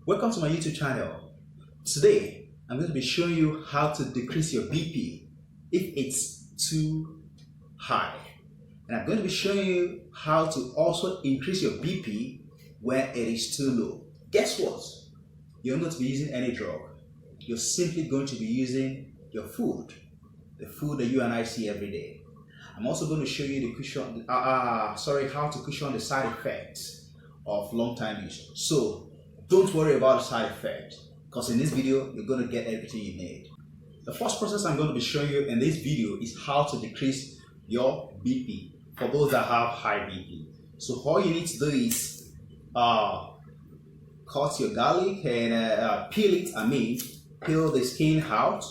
Welcome to my YouTube channel. Today, I'm going to be showing you how to decrease your BP if it's too high. And I'm going to be showing you how to also increase your BP when it is too low. Guess what? You're not going to be using any drug. You're simply going to be using your food, the food that you and I see every day. I'm also going to show you how to cushion the side effects of long-time use. So don't worry about the side effect, because in this video you're going to get everything you need. The first process I'm going to be showing you in this video is how to decrease your BP for those that have high BP. So all you need to do is cut your garlic and peel the skin out,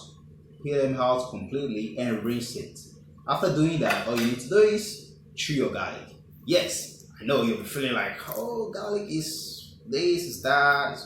peel them out completely and rinse it. After doing that, all you need to do is chew your garlic. Yes, I know you'll be feeling like, oh, garlic is this, is that.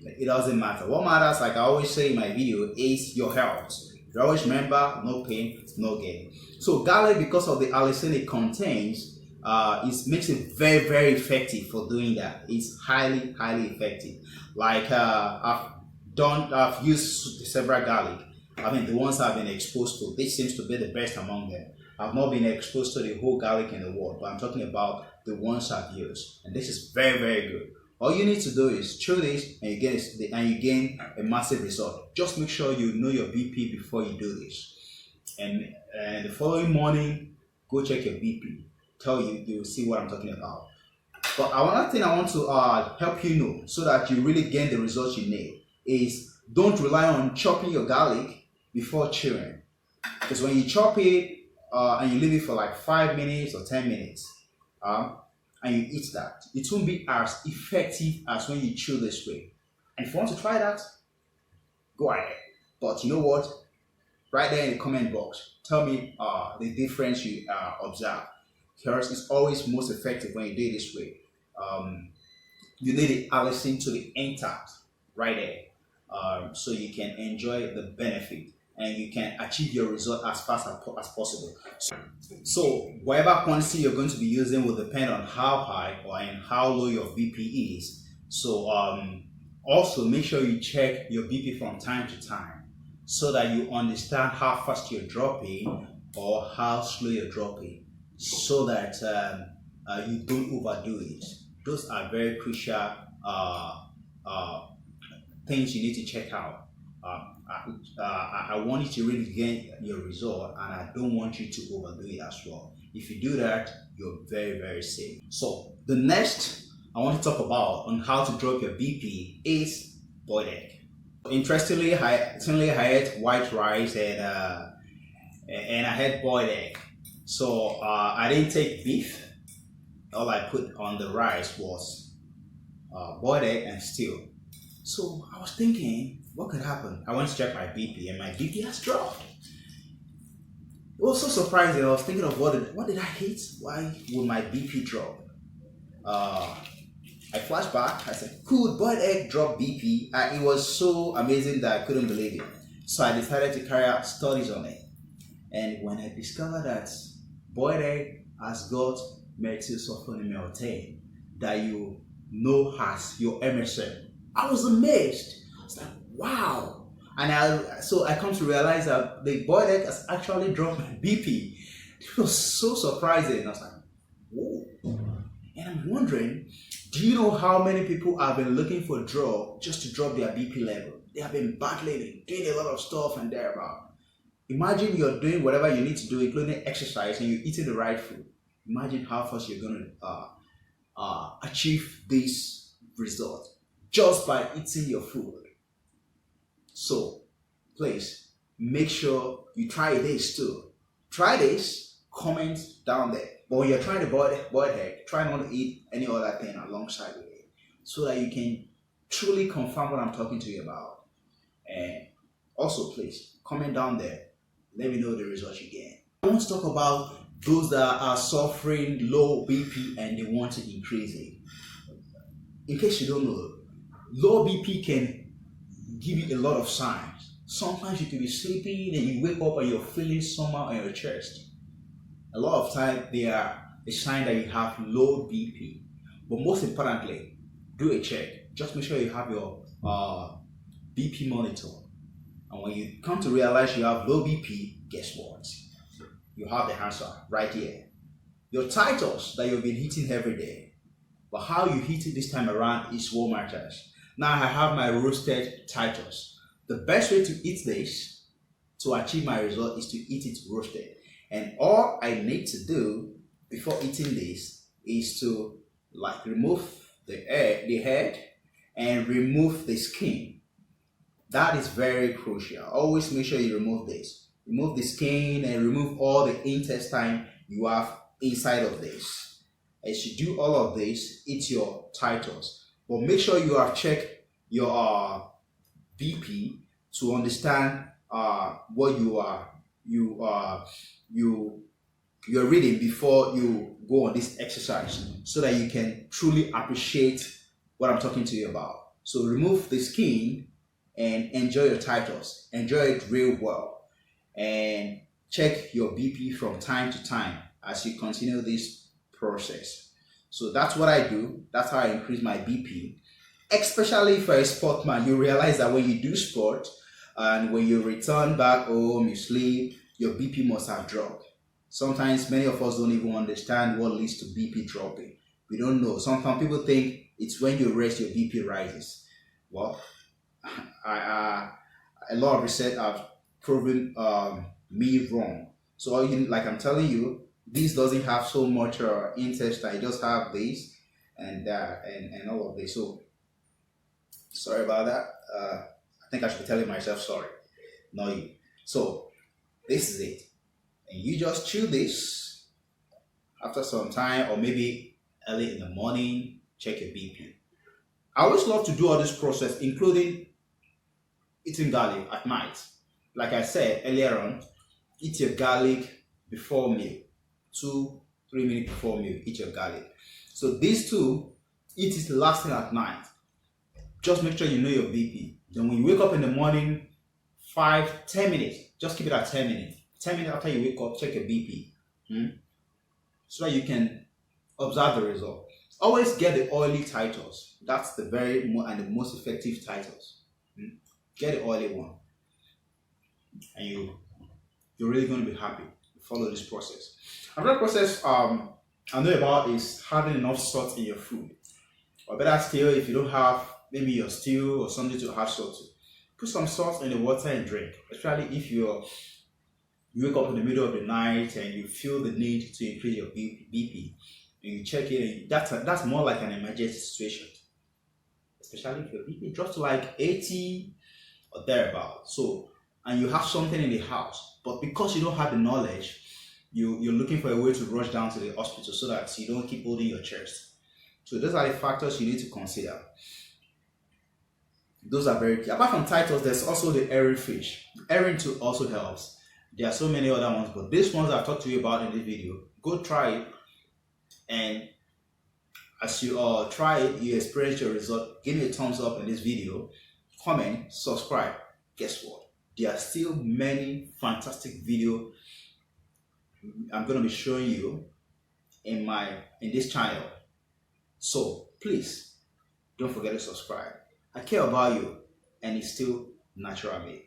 It doesn't matter. What matters, like I always say in my video, is your health. You always remember, no pain, no gain. So garlic, because of the allicin it contains, it makes it very, very effective for doing that. It's highly, highly effective. Like I've used several garlic. I mean, the ones I've been exposed to, this seems to be the best among them. I've not been exposed to the whole garlic in the world, but I'm talking about the ones I've used. And this is very, very good. All you need to do is chew this and you gain a massive result. Just make sure you know your BP before you do this. And the following morning, go check your BP. You'll see what I'm talking about. But another thing I want to help you know, so that you really gain the results you need, is don't rely on chopping your garlic before chewing. Because when you chop it and you leave it for like 5 minutes or 10 minutes, and you eat that, it won't be as effective as when you chew this way. And if you want to try that, go ahead. But you know what? Right there in the comment box, tell me the difference you observe. Because it's always most effective when you do it this way. You need the allicin to be intact right there, so you can enjoy the benefit and you can achieve your result as fast as possible. So whatever quantity you're going to be using will depend on how high and how low your BP is. So also make sure you check your BP from time to time, so that you understand how fast you're dropping or how slow you're dropping, so that you don't overdo it. Those are very crucial things you need to check out. I want you to really gain your result, and I don't want you to overdo it as well. If you do that, you're very, very safe. So the next I want to talk about on how to drop your BP is boiled egg. Interestingly, I had white rice and I had boiled egg. So I didn't take beef. All I put on the rice was boiled egg and stew. So I was thinking, what could happen? I went to check my BP and my BP has dropped. It was so surprising. I was thinking of what did I eat? Why would my BP drop? I flashed back. I said, could boiled egg drop BP? It was so amazing that I couldn't believe it. So I decided to carry out studies on it. And when I discovered that boiled egg has got methylsulfonamide that you know has your MSM, I was amazed. I was like, wow. And so I come to realize that the boiled egg has actually dropped my BP. It was so surprising. I was like, whoa. And I'm wondering, do you know how many people have been looking for a drug just to drop their BP level? They have been battling it, doing a lot of stuff and thereabout. Imagine you're doing whatever you need to do, including exercise, and you're eating the right food. Imagine how fast you're going to achieve this result just by eating your food. So please make sure you try this too. Try this, comment down there. But when you're trying to boiled egg, try not to eat any other thing alongside with it, so that you can truly confirm what I'm talking to you about. And also please comment down there. Let me know the results you get. I want to talk about those that are suffering low BP and they want to increase it. In case you don't know, low BP can give you a lot of signs. Sometimes you can be sleeping and you wake up and you're feeling somehow in your chest. A lot of times they are a sign that you have low BP. But most importantly, do a check. just make sure you have your BP monitor. And when you come to realize you have low BP, guess what? You have the answer right here. Your titles that you've been hitting every day, but how you hit it this time around is what matters. Now I have my roasted titles. The best way to eat this to achieve my result is to eat it roasted. And all I need to do before eating this is to remove the head and remove the skin. That is very crucial. Always make sure you remove this. Remove the skin and remove all the intestine you have inside of this. As you do all of this, eat your titles. But make sure you have checked your BP to understand what you're reading before you go on this exercise, so that you can truly appreciate what I'm talking to you about. So remove the skin and enjoy your titles. Enjoy it real well. And check your BP from time to time as you continue this process. So that's what I do. That's how I increase my BP. Especially for a sportman, you realize that when you do sport and when you return back home, you sleep, your BP must have dropped. Sometimes many of us don't even understand what leads to BP dropping. We don't know. Sometimes people think it's when you rest your BP rises. Well, a lot of research have proven me wrong. So like I'm telling you, this doesn't have so much intestine. It just have this and that and all of this. So sorry about that. I think I should be telling myself sorry, not you. So this is it. And you just chew this after some time, or maybe early in the morning, check your BP. I always love to do all this process, including eating garlic at night. Like I said earlier on, eat your garlic before meal. 2-3 minutes before meal, eat your garlic. So these two, eat it last thing at night. Just make sure you know your BP. Then when you wake up in the morning, 5-10 minutes, just keep it at 10 minutes. 10 minutes after you wake up, check your BP. So that you can observe the result. Always get the oily titles. That's the the most effective titles. Get the oily one. And you're really going to be happy. Follow this process. Another process I know about is having enough salt in your food. Or better still, if you don't have maybe your stew or something to add salt to, put some salt in the water and drink. Especially if you wake up in the middle of the night and you feel the need to increase your BP, and you check it. That's more like an emergency situation. Especially if your BP drops to like 80 or thereabout. So, and you have something in the house, but because you don't have the knowledge, you're looking for a way to rush down to the hospital so that you don't keep holding your chest. So those are the factors you need to consider. Those are very key. Apart from titles, there's also the herring fish. Herring too also helps. There are so many other ones, but these ones I've talked to you about in this video, go try it. And as you try it, you experience your result, give me a thumbs up in this video, comment, subscribe. Guess what? There are still many fantastic videos I'm going to be showing you in this channel. So please don't forget to subscribe. I care about you, and it's still natural made.